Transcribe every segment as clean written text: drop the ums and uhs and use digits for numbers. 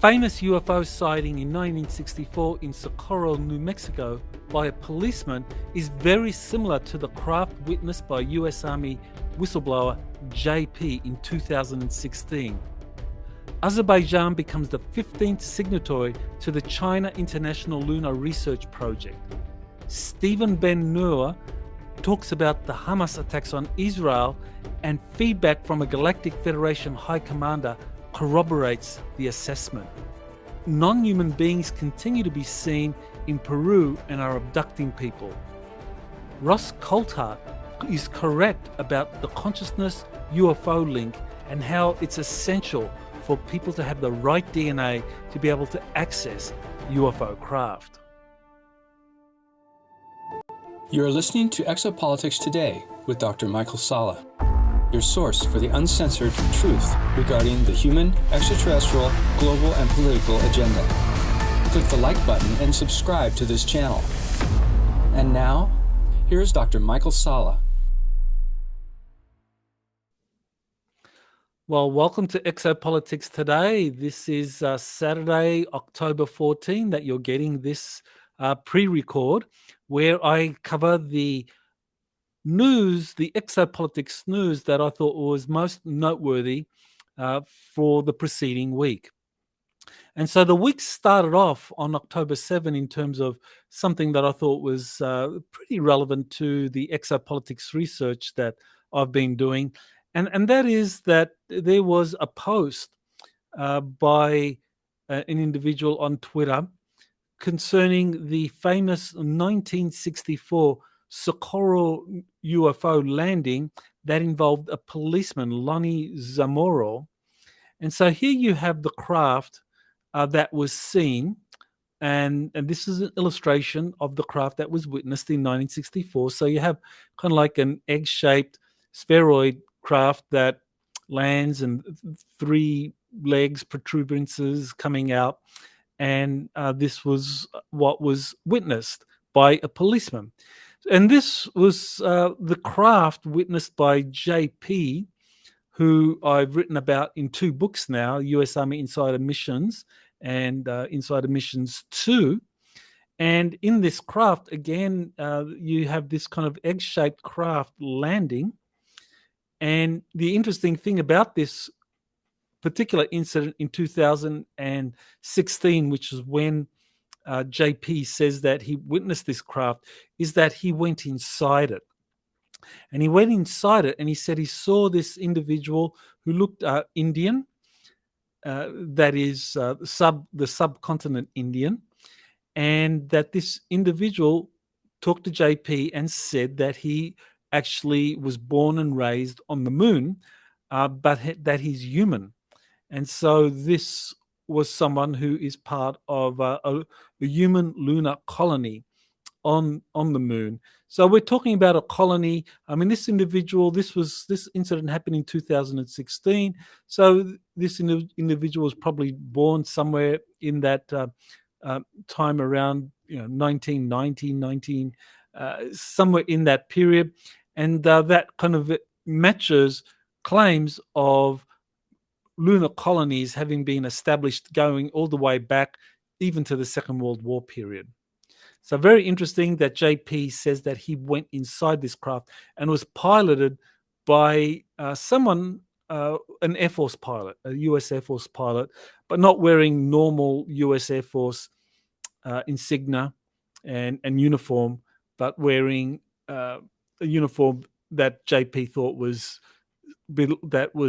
famous UFO sighting in 1964 in Socorro, New Mexico by a policeman is very similar to the craft witnessed by US Army whistleblower JP in 2016. Azerbaijan becomes the 15th signatory to the China International Lunar Research Project. Stephen Ben-Nur talks about the Hamas attacks on Israel, and feedback from a Galactic Federation High Commander corroborates the assessment. Non-human beings continue to be seen in Peru and are abducting people. Ross Coulthard is correct about the consciousness UFO link and how it's essential for people to have the right DNA to be able to access UFO craft. You're listening to Exopolitics Today with Dr. Michael Salla, your source for the uncensored truth regarding the human, extraterrestrial, global, and political agenda. Click the like button and subscribe to this channel. And now, here's Dr. Michael Salla. Well, welcome to Exopolitics Today. This is Saturday, October 14, that you're getting this pre-record, where I cover the news, the exopolitics news that I thought was most noteworthy for the preceding week. And so the week started off on October 7 in terms of something that I thought was pretty relevant to the exopolitics research that I've been doing. And that is that there was a post by an individual on Twitter concerning the famous 1964 Socorro UFO landing that involved a policeman, Lonnie Zamoro. And so here you have the craft that was seen, and this is an illustration of the craft that was witnessed in 1964. So you have kind of like an egg-shaped spheroid craft that lands and three legs, protuberances coming out. And this was what was witnessed by a policeman. And this was the craft witnessed by JP, who I've written about in two books now, US Army Insider Missions and Insider Missions 2. And in this craft, again, you have this kind of egg-shaped craft landing. And the interesting thing about this particular incident in 2016, which is when JP says that he witnessed this craft, is that he went inside it. And he went inside it and he said he saw this individual who looked Indian, that is the subcontinent Indian, and that this individual talked to JP and said that he actually was born and raised on the moon, but that he's human. And so this was someone who is part of a human lunar colony on the moon. So we're talking about a colony. I mean, this incident happened in 2016. So this individual was probably born somewhere in that time around 1990, somewhere in that period. And that kind of matches claims of lunar colonies having been established going all the way back even to the Second World War period. So very interesting that JP says that he went inside this craft and was piloted by someone, an Air Force pilot, a US Air Force pilot, but not wearing normal US Air Force insignia and uniform, but wearing a uniform that JP thought was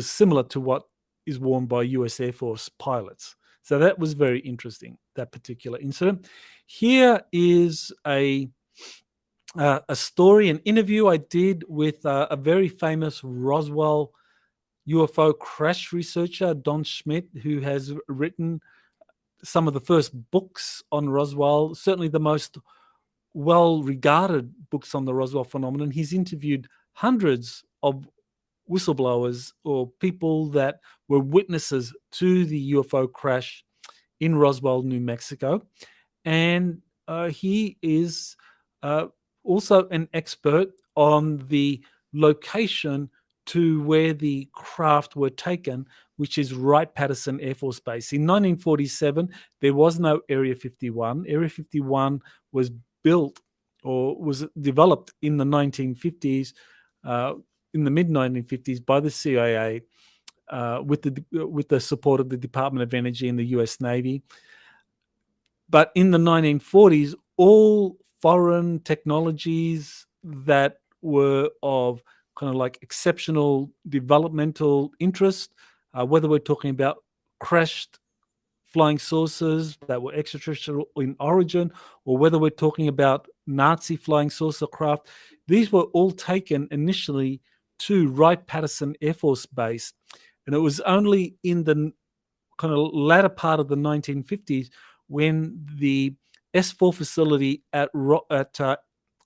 similar to what is worn by US Air Force pilots. So that was very interesting, that particular incident. Here is a story, an interview I did with a very famous Roswell UFO crash researcher, Don Schmidt, who has written some of the first books on Roswell, certainly the most well-regarded books on the Roswell phenomenon. He's interviewed hundreds of whistleblowers or people that were witnesses to the UFO crash in Roswell, New Mexico. And he is also an expert on the location to where the craft were taken, which is Wright-Patterson Air Force Base. In 1947, there was no Area 51. Area 51 was built or was developed in the 1950s, in the mid-1950s by the CIA with the support of the Department of Energy and the US Navy. But in the 1940s, all foreign technologies that were of kind of like exceptional developmental interest, whether we're talking about crashed flying saucers that were extraterrestrial in origin, or whether we're talking about Nazi flying saucer craft, these were all taken initially to Wright-Patterson Air Force Base. And it was only in the kind of latter part of the 1950s when the S4 facility at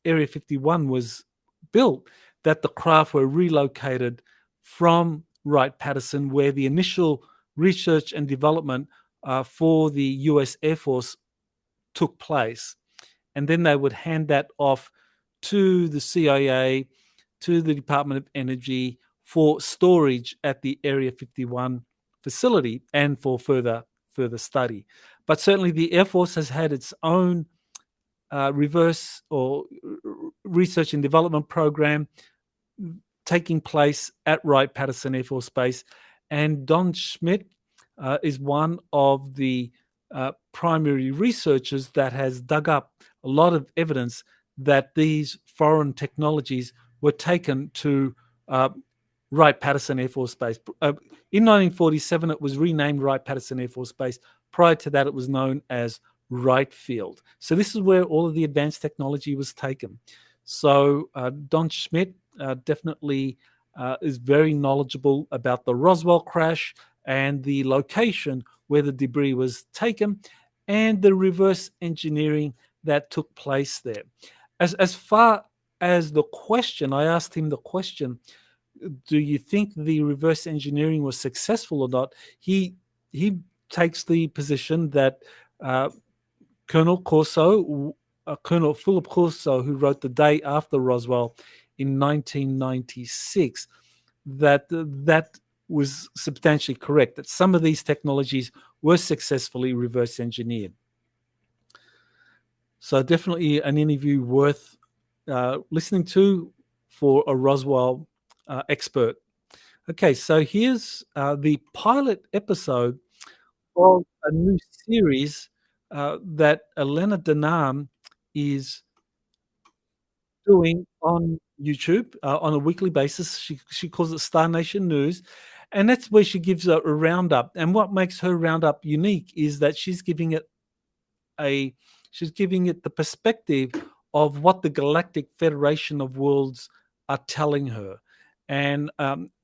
Area 51 was built that the craft were relocated from Wright-Patterson, where the initial research and development for the US Air Force took place. And then they would hand that off to the CIA, to the Department of Energy for storage at the Area 51 facility and for further study. But certainly the Air Force has had its own reverse or research and development program taking place at Wright-Patterson Air Force Base. And Don Schmidt is one of the primary researchers that has dug up a lot of evidence that these foreign technologies were taken to Wright-Patterson Air Force Base. In 1947, it was renamed Wright-Patterson Air Force Base. Prior to that, it was known as Wright Field. So this is where all of the advanced technology was taken. So Don Schmidt definitely is very knowledgeable about the Roswell crash and the location where the debris was taken and the reverse engineering that took place there. As far as the question, I asked him the question, do you think the reverse engineering was successful or not? He takes the position that Colonel Philip Corso, who wrote The Day After Roswell in 1996, that was substantially correct, that some of these technologies were successfully reverse engineered. So definitely an interview worth listening to for a Roswell expert. Okay, so here's the pilot episode of a new series that Elena Denham is doing on YouTube on a weekly basis. She calls it Star Nation News, and that's where she gives a roundup. And what makes her roundup unique is that she's giving it the perspective of what the Galactic Federation of Worlds are telling her. And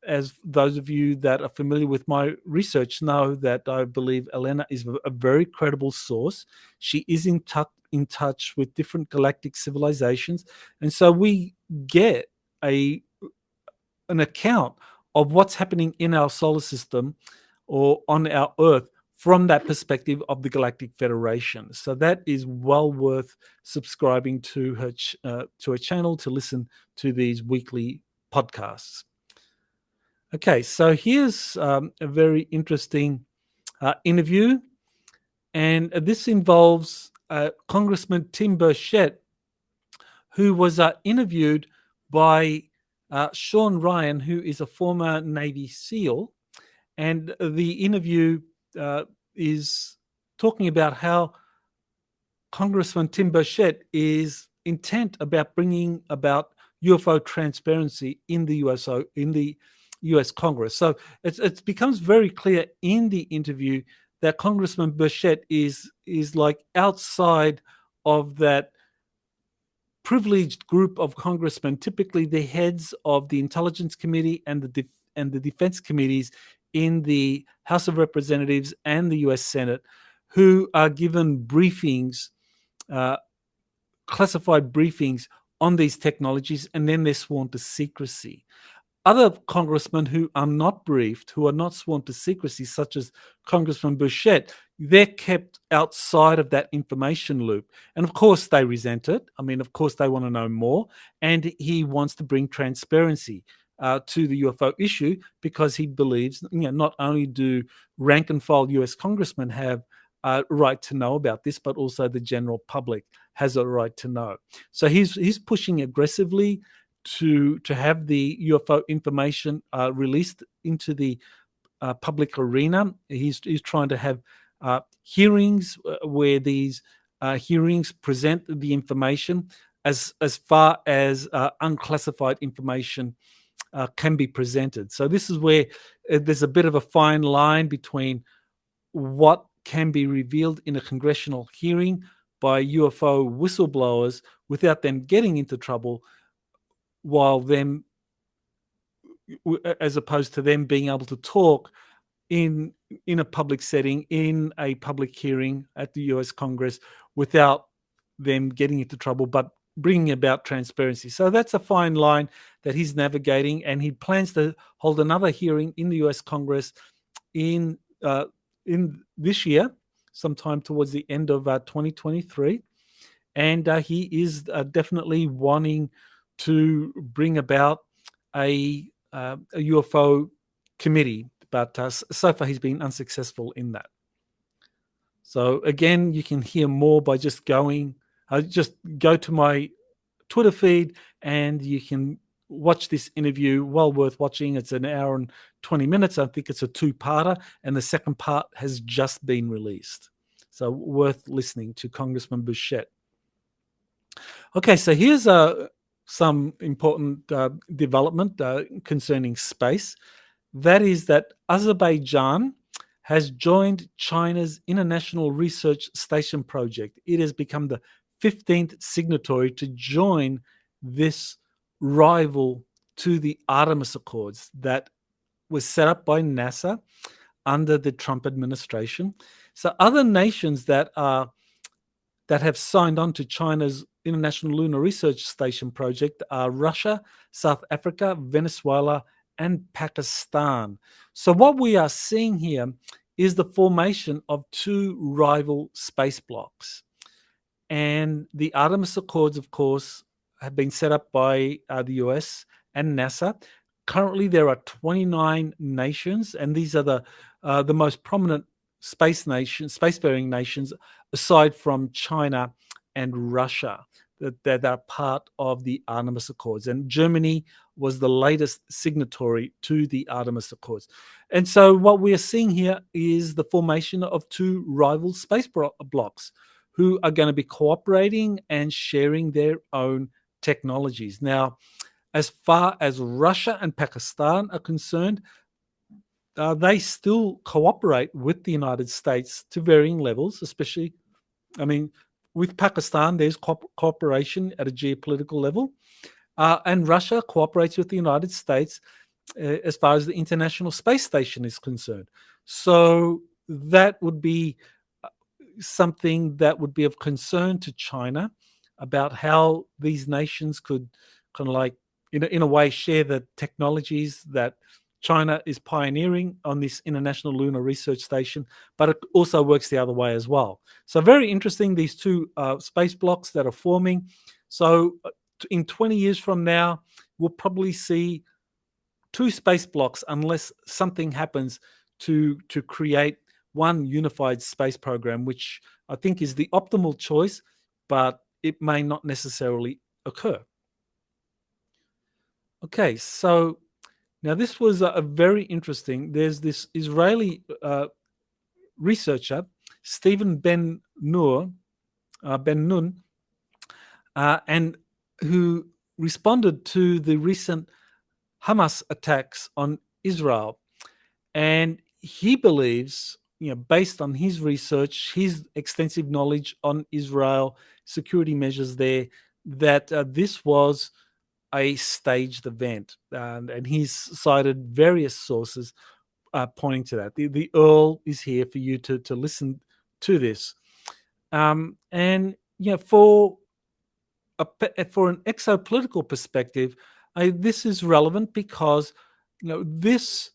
as those of you that are familiar with my research know, that I believe Elena is a very credible source. She is in touch with different galactic civilizations. And so we get an account of what's happening in our solar system or on our Earth from that perspective of the Galactic Federation. So that is well worth subscribing to her channel to listen to these weekly podcasts. Okay, so here's a very interesting interview, and this involves Congressman Tim Burchett, who was interviewed by Shawn Ryan, who is a former Navy SEAL, and the interview is talking about how Congressman Tim Burchett is intent about bringing about UFO transparency in the US Congress. So it becomes very clear in the interview that Congressman Burchett is like outside of that privileged group of congressmen, typically the heads of the Intelligence Committee and the Defense Committees in the House of Representatives and the US Senate, who are given briefings, classified briefings on these technologies, and then they're sworn to secrecy. Other congressmen who are not briefed, who are not sworn to secrecy, such as Congressman Burchett, they're kept outside of that information loop. And of course, they resent it. I mean, of course, they want to know more. And he wants to bring transparency. to the UFO issue, because he believes, not only do rank and file US congressmen have a right to know about this, but also the general public has a right to know. So he's pushing aggressively to have the UFO information released into the public arena. He's trying to have hearings where these hearings present the information as far as unclassified information can be presented. So this is where there's a bit of a fine line between what can be revealed in a congressional hearing by UFO whistleblowers without them getting into trouble, while them, as opposed to them being able to talk in a public setting, in a public hearing at the US Congress, without them getting into trouble, but bringing about transparency. So that's a fine line that he's navigating, and he plans to hold another hearing in the US Congress in this year, sometime towards the end of 2023. And he is definitely wanting to bring about a UFO committee, but so far he's been unsuccessful in that. So again, you can hear more by just go to my Twitter feed and you can watch this interview. Well worth watching. It's an hour and 20 minutes. I think it's a two-parter, and the second part has just been released. So worth listening to Congressman Burchett. Okay, so here's some important development concerning space. That is that Azerbaijan has joined China's International Research Station project. It has become the 15th signatory to join this rival to the Artemis Accords that was set up by NASA under the Trump administration. So other nations that have signed on to China's International Lunar Research Station project are Russia, South Africa, Venezuela, and Pakistan. So what we are seeing here is the formation of two rival space blocks. And the Artemis Accords, of course, have been set up by the US and NASA. Currently, there are 29 nations, and these are the most prominent spacefaring nations, aside from China and Russia, that are part of the Artemis Accords. And Germany was the latest signatory to the Artemis Accords. And so what we are seeing here is the formation of two rival space blocks who are going to be cooperating and sharing their own technologies. Now, as far as Russia and Pakistan are concerned, they still cooperate with the United States to varying levels, especially, with Pakistan, there's cooperation at a geopolitical level, and Russia cooperates with the United States as far as the International Space Station is concerned. So that would be something that would be of concern to China about how these nations could kind of like, in a way, share the technologies that China is pioneering on this International Lunar Research Station, but it also works the other way as well. So very interesting, these two space blocks that are forming. So in 20 years from now, we'll probably see two space blocks unless something happens to create one unified space program, which I think is the optimal choice, but it may not necessarily occur. Okay, so now this was a very interesting. There's this Israeli researcher, Stephen Ben-Nur, and who responded to the recent Hamas attacks on Israel. And he believes, based on his research, his extensive knowledge on Israel, security measures there, that this was a staged event. And he's cited various sources pointing to that. The Earl is here for you to listen to this. And for an exopolitical perspective, this is relevant because this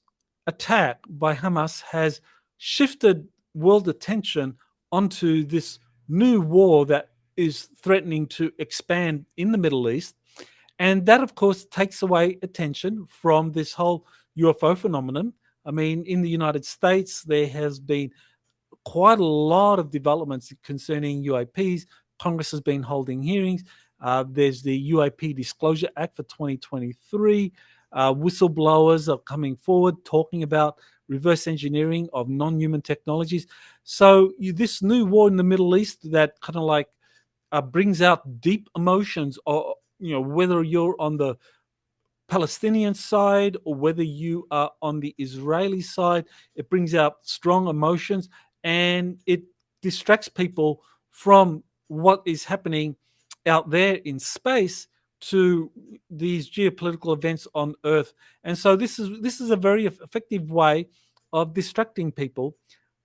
attack by Hamas has shifted world attention onto this new war that is threatening to expand in the Middle East. And that, of course, takes away attention from this whole UFO phenomenon. I mean, in the United States, there has been quite a lot of developments concerning UAPs. Congress has been holding hearings. There's the UAP Disclosure Act for 2023. Whistleblowers are coming forward talking about reverse engineering of non-human technologies. So this new war in the Middle East that kind of like brings out deep emotions, or whether you're on the Palestinian side or whether you are on the Israeli side, it brings out strong emotions and it distracts people from what is happening out there in space to these geopolitical events on Earth. And so this is a very effective way of distracting people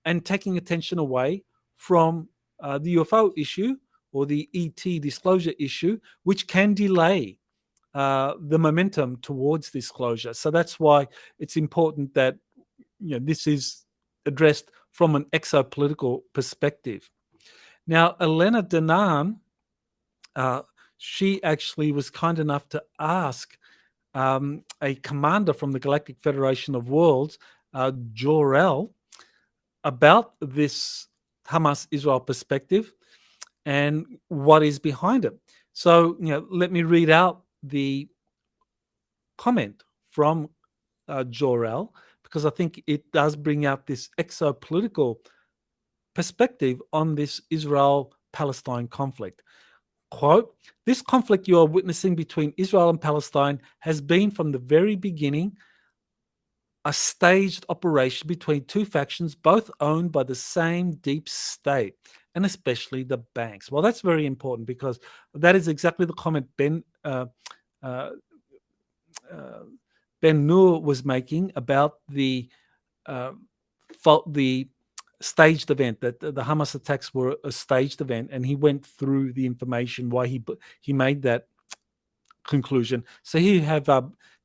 and taking attention away from the UFO issue or the ET disclosure issue, which can delay the momentum towards disclosure. So that's why it's important that this is addressed from an exopolitical perspective. Now, Elena Danaan, she actually was kind enough to ask a commander from the Galactic Federation of Worlds, Jor-El, about this Hamas-Israel perspective and what is behind it. So, let me read out the comment from Jor-El, because I think it does bring out this exopolitical perspective on this Israel-Palestine conflict. Quote, "This conflict you are witnessing between Israel and Palestine has been from the very beginning a staged operation between two factions, both owned by the same deep state, and especially the banks." Well, that's very important because that is exactly the comment Ben-Nur was making about the staged event, that the Hamas attacks were a staged event, and he went through the information why he made that conclusion. So here you have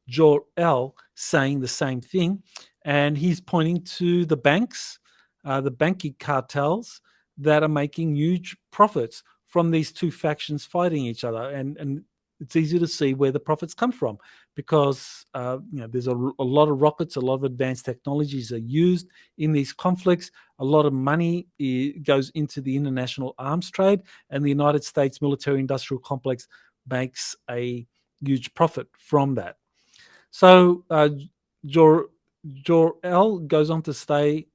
Jor-El saying the same thing, and he's pointing to the banks, the banking cartels that are making huge profits from these two factions fighting each other, and it's easy to see where the profits come from because there's a lot of rockets, a lot of advanced technologies are used in these conflicts. A lot of money goes into the international arms trade, and the United States military-industrial complex makes a huge profit from that. So Jor-El goes on to say,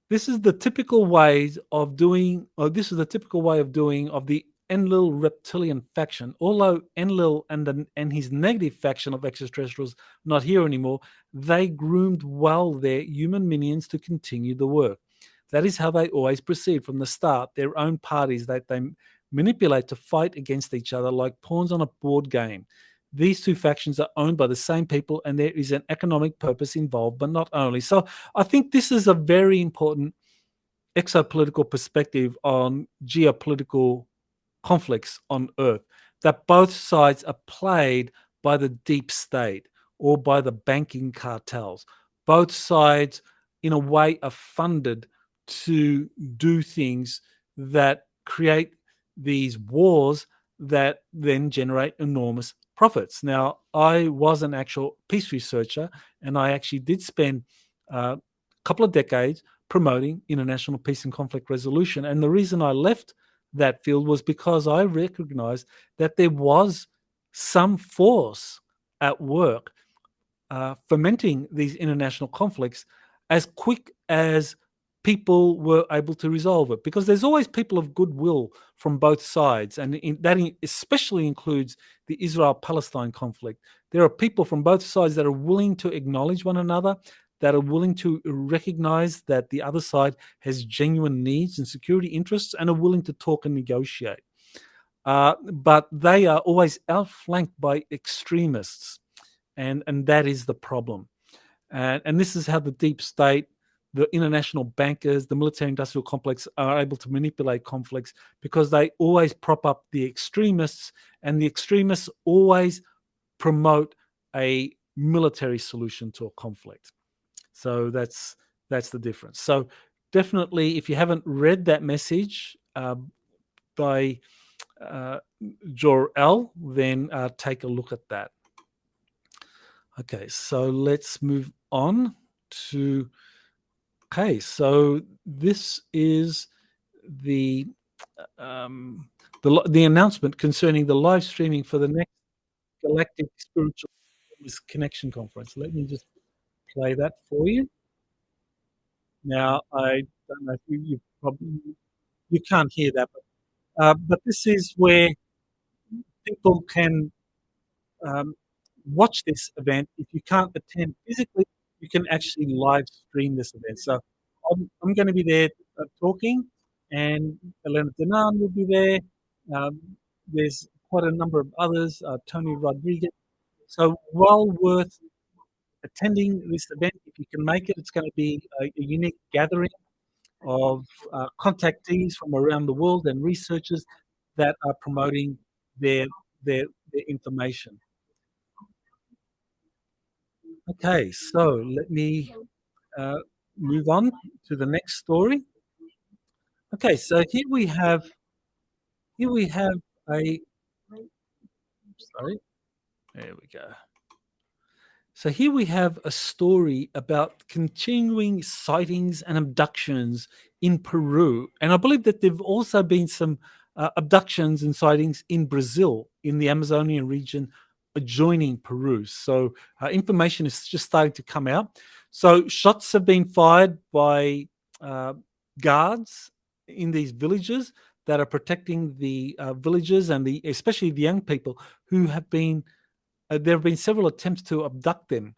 this is the typical way of doing of the Enlil reptilian faction. Although Enlil and his negative faction of extraterrestrials not here anymore, they groomed well their human minions to continue the work. That is how they always proceed from the start, their own parties that they manipulate to fight against each other like pawns on a board game. These two factions are owned by the same people, and there is an economic purpose involved, but not only. So I think this is a very important exopolitical perspective on geopolitical conflicts on Earth, that both sides are played by the deep state or by the banking cartels. Both sides, in a way, are funded to do things that create these wars that then generate enormous profits. Now, I was an actual peace researcher, and I actually did spend a couple of decades promoting international peace and conflict resolution. And the reason I left that field was because I recognized that there was some force at work fomenting these international conflicts as quick as people were able to resolve it, because there's always people of goodwill from both sides, and that especially includes the Israel-Palestine conflict. There are people from both sides that are willing to acknowledge one another, that are willing to recognize that the other side has genuine needs and security interests, and are willing to talk and negotiate. But they are always outflanked by extremists, and that is the problem. And this is how the deep state, the international bankers, the military-industrial complex are able to manipulate conflicts, because they always prop up the extremists, and the extremists always promote a military solution to a conflict. So that's the difference. So definitely, if you haven't read that message by Jor-El, then take a look at that. Okay, so let's move on to. Okay, so this is the announcement concerning the live streaming for the next Galactic Spiritual Connection Conference. Let me just play that for you. Now, I don't know if you probably can't hear that, but this is where people can watch this event. If you can't attend physically, you can actually live stream this event. So I'm going to be there talking, and Elena Denan will be there. There's quite a number of others, Tony Rodriguez. So well worth attending this event if you can make it. It's going to be a unique gathering of contactees from around the world and researchers that are promoting their information. Okay, so let me move on to the next story. Okay, so here we have a. Sorry, there we go. So here we have a story about continuing sightings and abductions in Peru. And I believe that there have also been some abductions and sightings in Brazil, in the Amazonian region adjoining Peru. So information is just starting to come out. So shots have been fired by guards in these villages that are protecting the villagers and especially the young people who have been there have been several attempts to abduct them.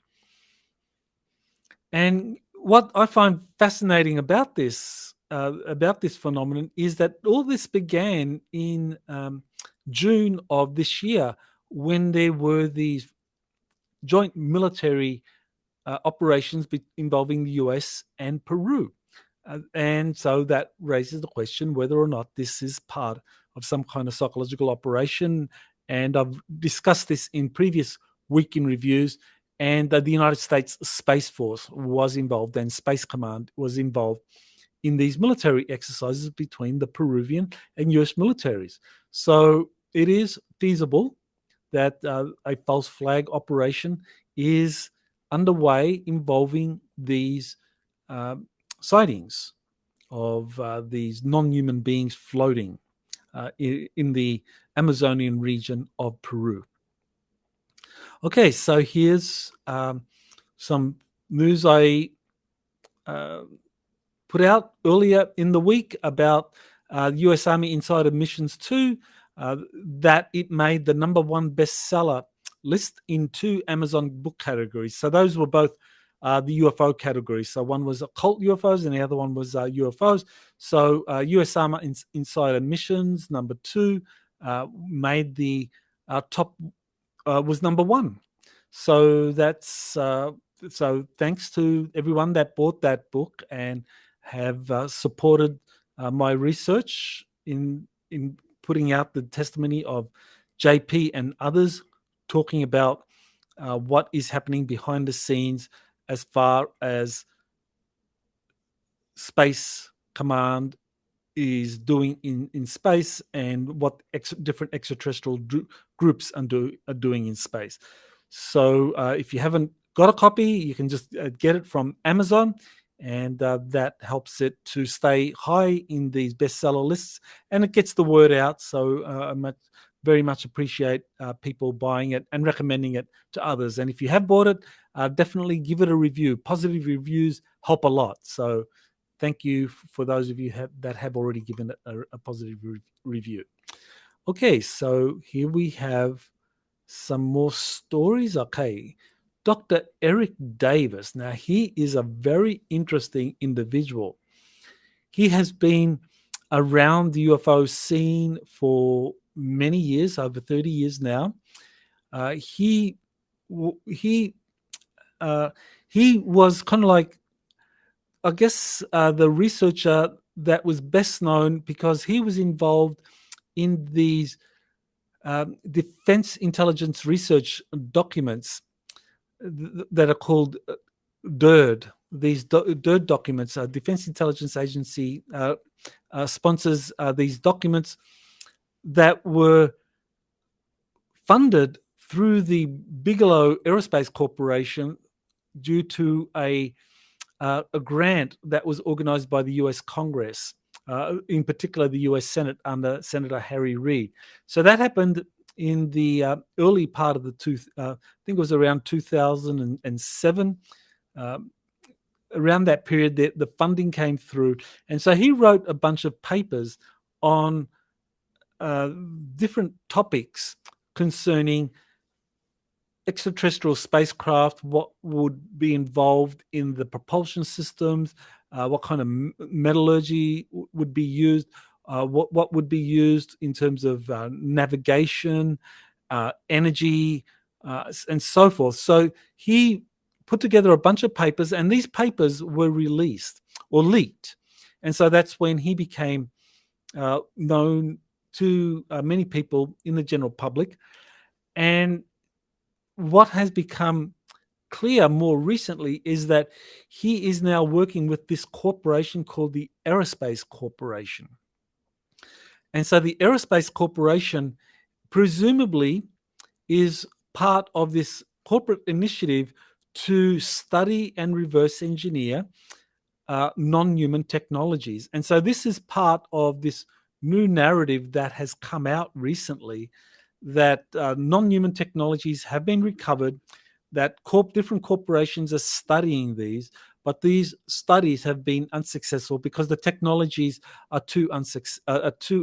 And what I find fascinating about this phenomenon is that all this began in June of this year, when there were these joint military operations involving the US and Peru. And so that raises the question whether or not this is part of some kind of psychological operation. And I've discussed this in previous Week in Reviews, and the United States Space Force was involved, and Space Command was involved in these military exercises between the Peruvian and US militaries. So it is feasible that a false flag operation is underway involving these sightings of these non-human beings floating in the Amazonian region of Peru. Okay, so here's some news I put out earlier in the week about US Army Insider Missions 2, that it made the #1 bestseller list in 2 Amazon book categories. So those were both the UFO categories. So one was occult UFOs and the other one was UFOs. So US Army Insider Missions #2 made the top, was #1. So that's so thanks to everyone that bought that book and have supported my research in putting out the testimony of JP and others talking about what is happening behind the scenes as far as Space Command is doing in space, and what different extraterrestrial groups are doing in space. So if you haven't got a copy, you can just get it from Amazon, and that helps it to stay high in these bestseller lists, and it gets the word out. So I very much appreciate people buying it and recommending it to others. And if you have bought it, definitely give it a review. Positive reviews help a lot. So thank you for those of you that have already given it a positive review. Okay, so here we have some more stories. Okay, Dr. Eric Davis. Now, he is a very interesting individual. He has been around the UFO scene for many years, over 30 years now. He was kind of like, I guess, the researcher that was best known because he was involved in these defense intelligence research documents that are called DIRD. These DIRD documents, Defense Intelligence Agency sponsors these documents that were funded through the Bigelow Aerospace Corporation due to a grant that was organized by the US Congress, in particular the US Senate under Senator Harry Reid. So that happened in the early part of I think it was around 2007. Around that period, the funding came through. And so he wrote a bunch of papers on different topics concerning extraterrestrial spacecraft, what would be involved in the propulsion systems, what kind of metallurgy would be used, what would be used in terms of navigation, energy, and so forth. So he put together a bunch of papers, and these papers were released or leaked. And so that's when he became known to many people in the general public. And what has become clear more recently is that he is now working with this corporation called the Aerospace Corporation. And so the Aerospace Corporation presumably is part of this corporate initiative to study and reverse engineer non-human technologies. And so this is part of this new narrative that has come out recently, that non-human technologies have been recovered, that different corporations are studying these, but these studies have been unsuccessful because the technologies are too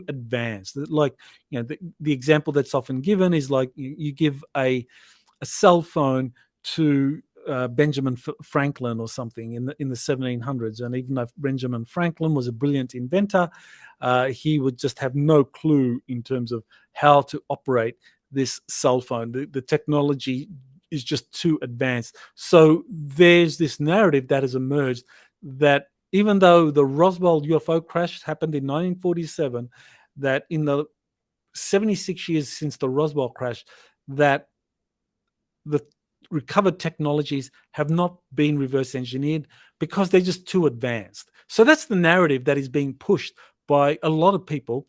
advanced. Like, the example that's often given is like you give a cell phone to Benjamin Franklin or something in the 1700s, and even though Benjamin Franklin was a brilliant inventor, he would just have no clue in terms of how to operate this cell phone. The technology is just too advanced. So there's this narrative that has emerged that even though the Roswell UFO crash happened in 1947, that in the 76 years since the Roswell crash, that the recovered technologies have not been reverse engineered because they're just too advanced. So that's the narrative that is being pushed by a lot of people.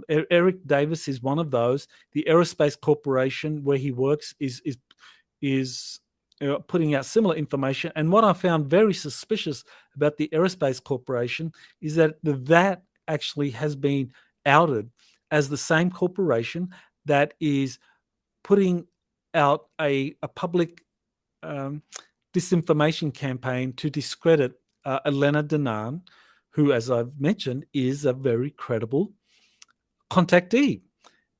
Eric Davis is one of those. The Aerospace Corporation, where he works, is putting out similar information. And what I found very suspicious about the Aerospace Corporation is that that actually has been outed as the same corporation that is putting out a public disinformation campaign to discredit Elena Danaan, who, as I've mentioned, is a very credible contactee,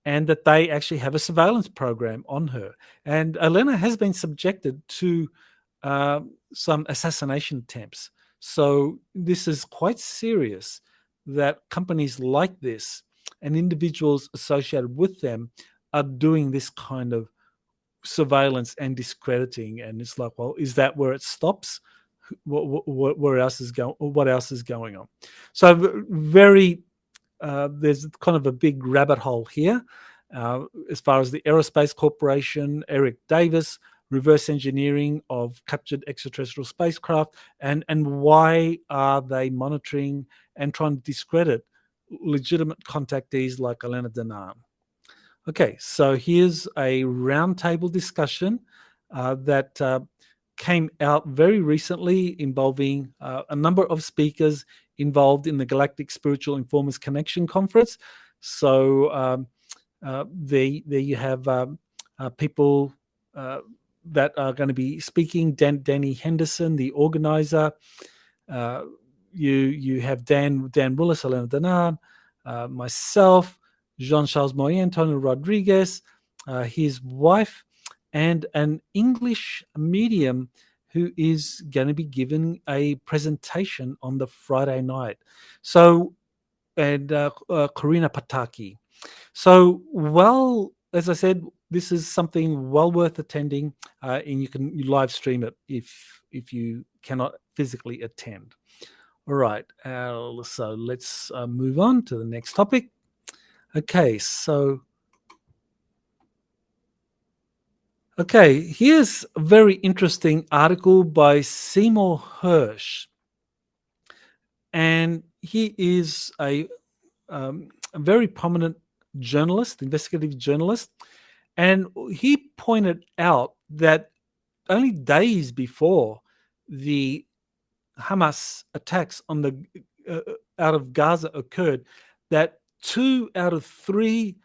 and that they actually have a surveillance program on her. And Elena has been subjected to some assassination attempts. So this is quite serious, that companies like this and individuals associated with them are doing this kind of surveillance and discrediting. And it's like, well, is that where it stops? Where else is going? What else is going on? So there's kind of a big rabbit hole here as far as the Aerospace Corporation, Eric Davis, reverse engineering of captured extraterrestrial spacecraft, and why are they monitoring and trying to discredit legitimate contactees like Elena Danaan. Okay, so here's a roundtable discussion that came out very recently, involving a number of speakers involved in the Galactic Spiritual Informers Connection Conference. So there you have people that are going to be speaking. Danny Henderson, the organizer. You have Dan Willis, Elena Danaan, myself, Jean-Charles Moyen, Antonio Rodriguez, his wife, and an English medium who is going to be given a presentation on the Friday night. So, and Corina Pataki. So, well, as I said, this is something well worth attending, and you can live stream it if you cannot physically attend. All right, so let's move on to the next topic. Okay, so here's a very interesting article by Seymour Hersh, and he is a very prominent journalist, investigative journalist, and he pointed out that only days before the Hamas attacks on the out of Gaza occurred, that 2 out of 3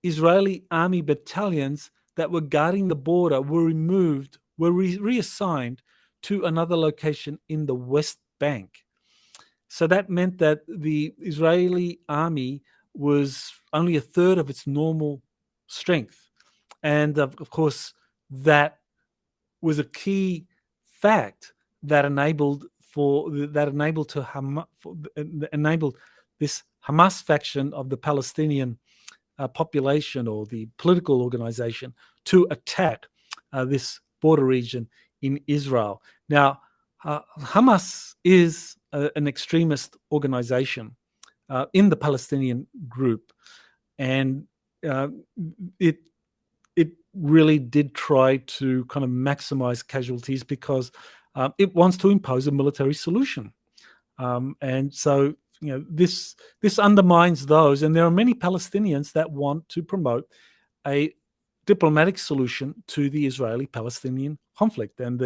Israeli army battalions that were guarding the border were removed, were reassigned to another location in the West Bank. So that meant that the Israeli army was only a third of its normal strength. And of course, that was a key fact that enabled this Hamas faction of the Palestinian population or the political organization to attack this border region in Israel. Now, Hamas is an extremist organization in the Palestinian group, and it really did try to kind of maximize casualties because it wants to impose a military solution. And so, this undermines those. And there are many Palestinians that want to promote a diplomatic solution to the Israeli-Palestinian conflict. And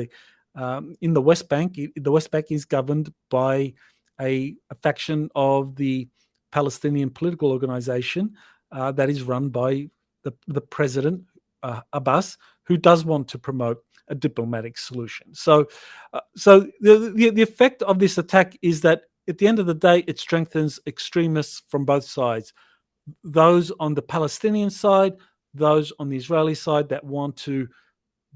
in the West Bank, the West Bank is governed by a faction of the Palestinian political organization that is run by the president, Abbas, who does want to promote a diplomatic solution. So the effect of this attack is that at the end of the day, it strengthens extremists from both sides. Those on the Palestinian side, those on the Israeli side that want to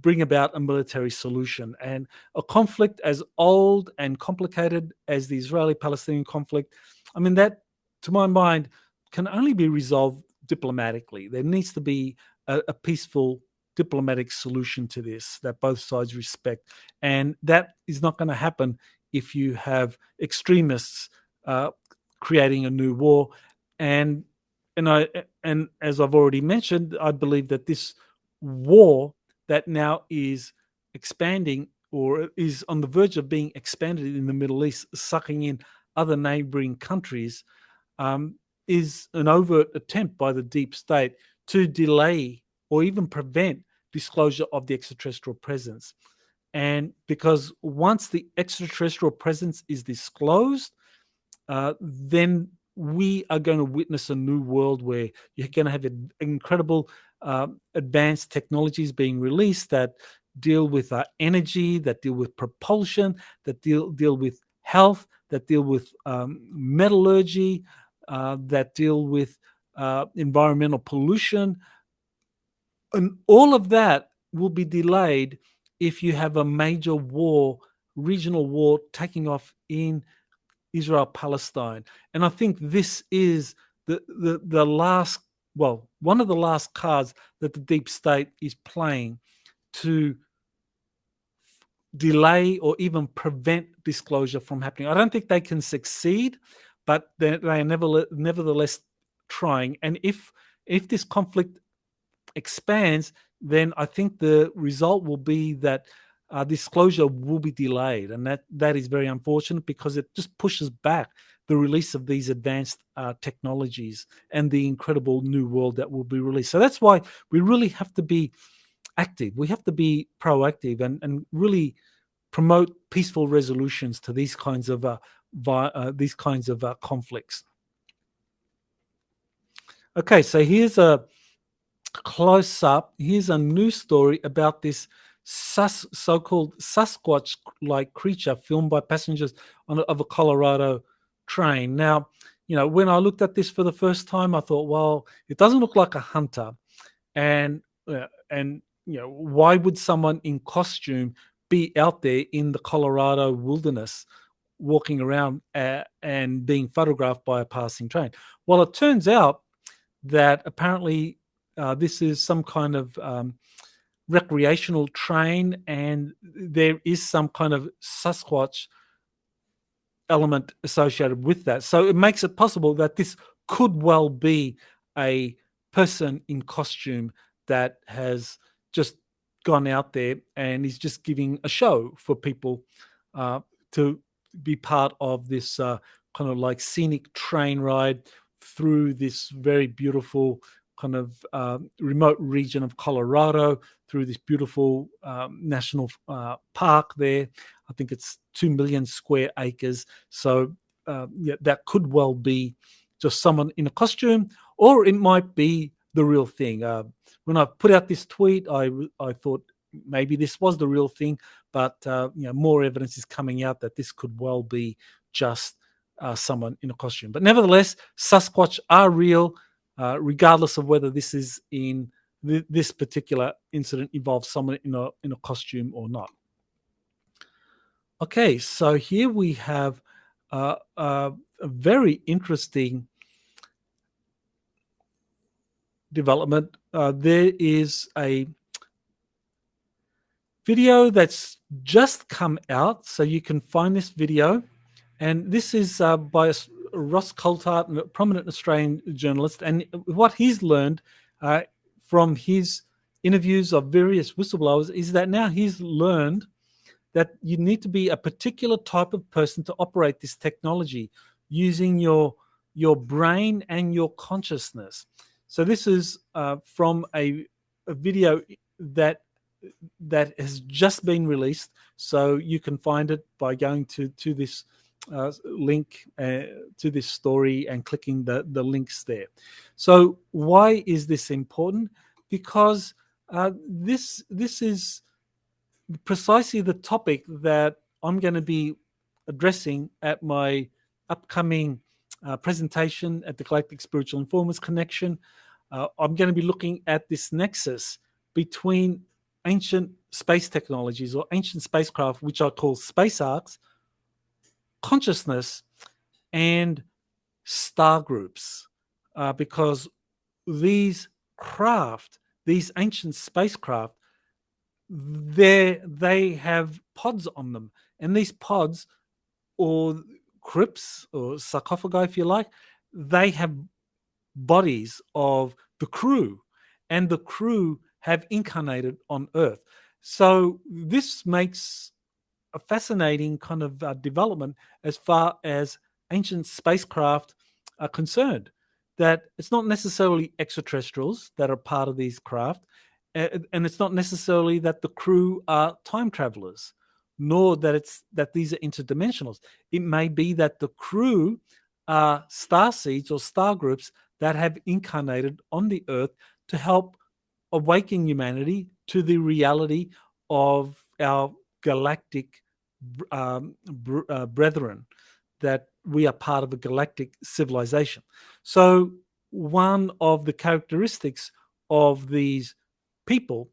bring about a military solution. And a conflict as old and complicated as the Israeli-Palestinian conflict, I mean, that, to my mind, can only be resolved diplomatically. There needs to be a peaceful diplomatic solution to this that both sides respect. And that is not going to happen if you have extremists creating a new war. And as I've already mentioned, I believe that this war that now is expanding or is on the verge of being expanded in the Middle East, sucking in other neighboring countries, is an overt attempt by the deep state to delay or even prevent disclosure of the extraterrestrial presence. And because once the extraterrestrial presence is disclosed, then we are going to witness a new world where you're going to have incredible advanced technologies being released that deal with energy, that deal with propulsion, that deal with health, that deal with metallurgy, that deal with environmental pollution. And all of that will be delayed if you have a major war, regional war taking off in Israel-Palestine. And I think this is the last, well, one of the last cards that the deep state is playing to delay or even prevent disclosure from happening. I don't think they can succeed, but they are nevertheless trying. And if this conflict expands, then I think the result will be that disclosure will be delayed, and that is very unfortunate because it just pushes back the release of these advanced technologies and the incredible new world that will be released. So that's why we really have to be active. We have to be proactive and really promote peaceful resolutions to these kinds of conflicts. Okay, so here's a close up. Here's a new story about this so-called Sasquatch-like creature filmed by passengers of a Colorado train. Now, when I looked at this for the first time, I thought, well, it doesn't look like a hunter, and why would someone in costume be out there in the Colorado wilderness, walking around and being photographed by a passing train? Well, it turns out that apparently this is some kind of recreational train, and there is some kind of Sasquatch element associated with that. So it makes it possible that this could well be a person in costume that has just gone out there and is just giving a show for people to be part of this kind of like scenic train ride through this very beautiful kind of remote region of Colorado, through this beautiful national park there. I think it's 2 million square acres. So that could well be just someone in a costume, or it might be the real thing. When I put out this tweet, I thought maybe this was the real thing, but more evidence is coming out that this could well be just someone in a costume. But nevertheless, Sasquatch are real, regardless of whether this is in this particular incident involves someone in a costume or not. Okay, so here we have a very interesting development. There is a video that's just come out, so you can find this video, and this is by Ross Coulthart, a prominent Australian journalist, and what he's learned from his interviews of various whistleblowers is that now he's learned that you need to be a particular type of person to operate this technology using your brain and your consciousness. So this is from a video that has just been released. So you can find it by going to this link to this story and clicking the links there. So why is this important? Because this is precisely the topic that I'm going to be addressing at my upcoming presentation at the Galactic Spiritual Informers Connection. I'm going to be looking at this nexus between ancient space technologies or ancient spacecraft, which I call space arcs, consciousness, and star groups, because these ancient spacecraft, they have pods on them, and these pods, or crypts or sarcophagi if you like, they have bodies of the crew, and the crew have incarnated on Earth. So this makes a fascinating kind of development as far as ancient spacecraft are concerned, that it's not necessarily extraterrestrials that are part of these craft, and it's not necessarily that the crew are time travelers, nor that these are interdimensionals. It may be that the crew are star seeds or star groups that have incarnated on the Earth to help awaken humanity to the reality of our galactic brethren, that we are part of a galactic civilization. So one of the characteristics of these people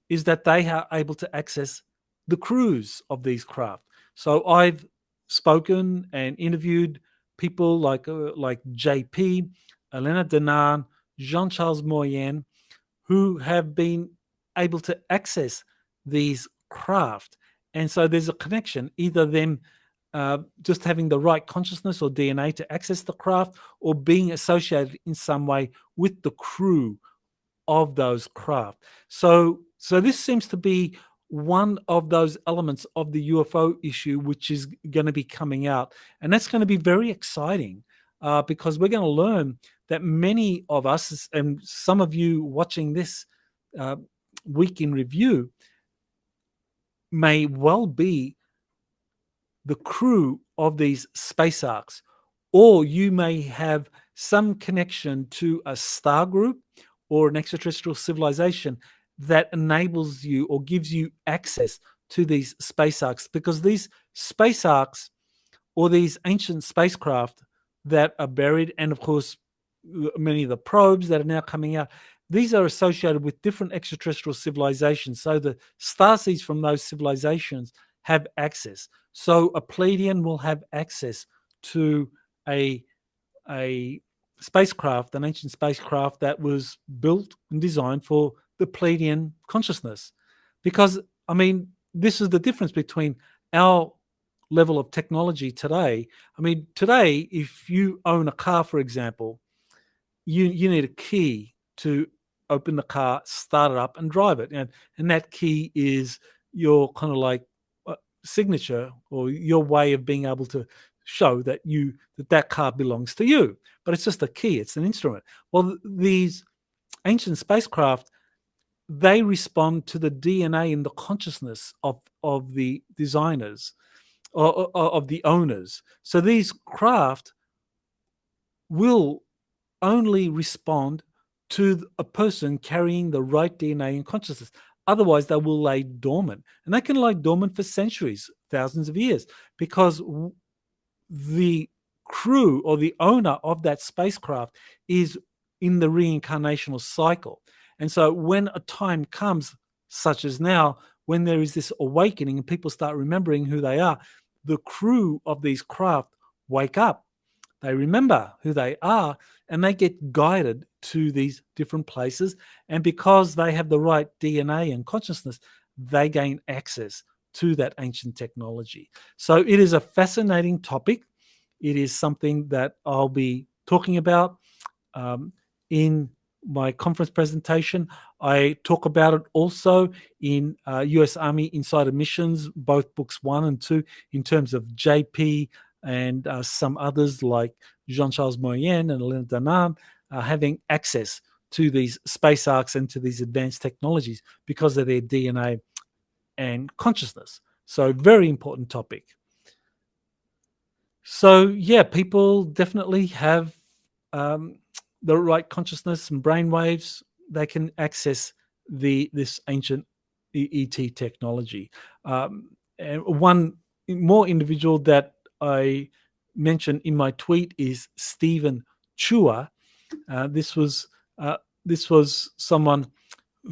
is that they are able to access the crews of these craft. So I've spoken and interviewed people like JP, Elena Denan, Jean-Charles Moyen, who have been able to access these craft. And so there's a connection, either them just having the right consciousness or DNA to access the craft, or being associated in some way with the crew of those craft. So this seems to be one of those elements of the UFO issue which is going to be coming out. And that's going to be very exciting because we're going to learn that many of us, and some of you watching this week in review, may well be the crew of these space arcs, or you may have some connection to a star group or an extraterrestrial civilization that enables you or gives you access to these space arcs, because these space arcs or these ancient spacecraft that are buried, and of course many of the probes that are now coming out, these are associated with different extraterrestrial civilizations. So the starseeds from those civilizations have access. So a Pleiadian will have access to a spacecraft, an ancient spacecraft that was built and designed for the Pleiadian consciousness. Because, I mean, this is the difference between our level of technology today. I mean, today, if you own a car, for example, you need a key to open the car, start it up, and drive it. And that key is your kind of like signature, or your way of being able to show that that car belongs to you. But it's just a key. It's an instrument. Well, these ancient spacecraft, they respond to the DNA and the consciousness of the designers, or of the owners. So these craft will only respond to a person carrying the right DNA and consciousness. Otherwise, they will lay dormant. And they can lie dormant for centuries, thousands of years, because the crew or the owner of that spacecraft is in the reincarnational cycle. And so when a time comes, such as now, when there is this awakening and people start remembering who they are, the crew of these craft wake up. They remember who they are, and they get guided to these different places. And because they have the right DNA and consciousness, they gain access to that ancient technology. So it is a fascinating topic. It is something that I'll be talking about in my conference presentation. I talk about it also in US Army Insider Missions, both books 1 and 2, in terms of JP and some others like Jean-Charles Moyen and Elena Danam having access to these space arcs and to these advanced technologies because of their DNA and consciousness. So very important topic. So yeah, people definitely have the right consciousness and brainwaves. They can access this ancient ET technology. And one more individual that I mentioned in my tweet is Stephen Chua. This was someone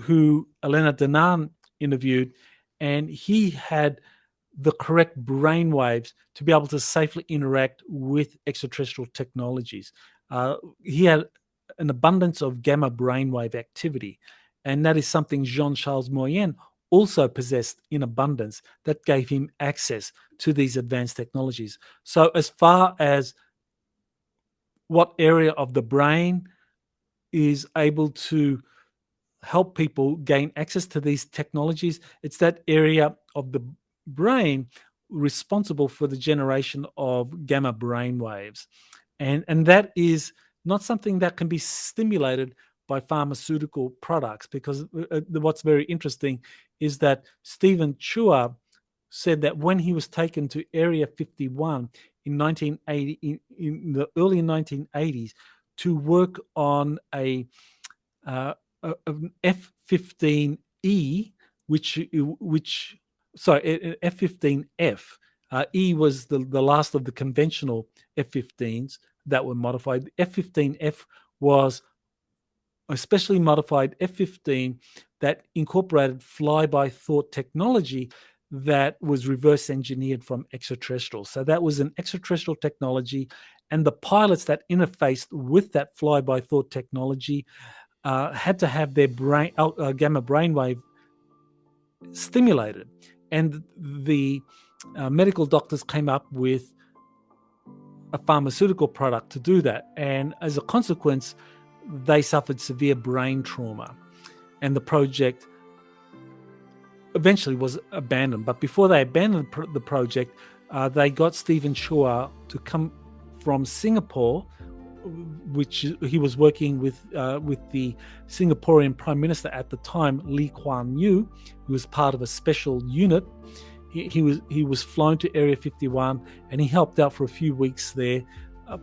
who Elena Danam interviewed, and he had the correct brainwaves to be able to safely interact with extraterrestrial technologies. He had an abundance of gamma brainwave activity, and that is something Jean-Charles Moyen also possessed in abundance that gave him access to these advanced technologies. So as far as what area of the brain is able to help people gain access to these technologies, it's that area of the brain responsible for the generation of gamma brain waves. And that is not something that can be stimulated by pharmaceutical products, because what's very interesting is that Stephen Chua said that when he was taken to Area 51 in 1980, in the early 1980s, to work on an F-15E, F-15F. E was the last of the conventional F-15s that were modified. The F-15F was a specially modified F-15 that incorporated fly-by-thought technology that was reverse engineered from extraterrestrials. So that was an extraterrestrial technology, and the pilots that interfaced with that fly-by-thought technology had to have their gamma brainwave stimulated. And the medical doctors came up with a pharmaceutical product to do that. And as a consequence, they suffered severe brain trauma. And the project eventually was abandoned. But before they abandoned the project, they got Stephen Chua to come from Singapore, which he was working with the Singaporean Prime Minister at the time, Lee Kuan Yew, who was part of a special unit. He was flown to Area 51, and he helped out for a few weeks there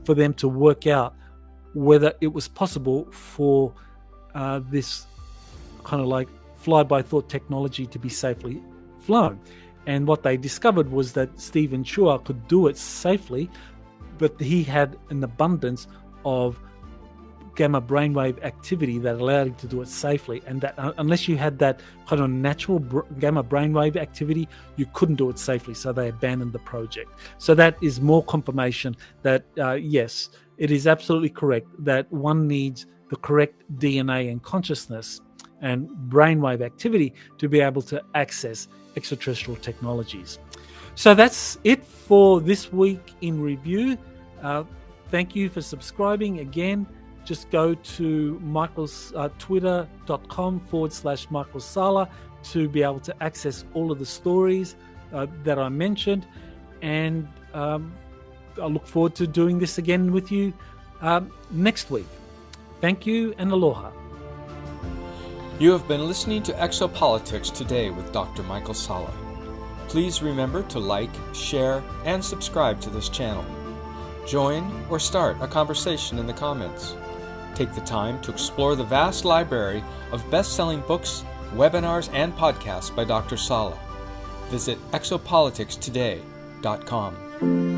for them to work out whether it was possible for this kind of like fly-by-thought technology to be safely flown. And what they discovered was that Stephen Chua could do it safely, but he had an abundance of gamma brainwave activity that allowed him to do it safely, and that unless you had that kind of natural gamma brainwave activity, you couldn't do it safely. So they abandoned the project. So that is more confirmation that yes, it is absolutely correct that one needs the correct DNA and consciousness and brainwave activity to be able to access extraterrestrial technologies. So that's it for this week in review. Thank you for subscribing. Again, just go to Michael's twitter.com/Michael Salla to be able to access all of the stories that I mentioned. And look forward to doing this again with you next week. Thank you and aloha. You have been listening to Exopolitics Today with Dr. Michael Salla. Please remember to like, share, and subscribe to this channel. Join or start a conversation in the comments. Take the time to explore the vast library of best-selling books, webinars, and podcasts by Dr. Salla. Visit exopoliticstoday.com.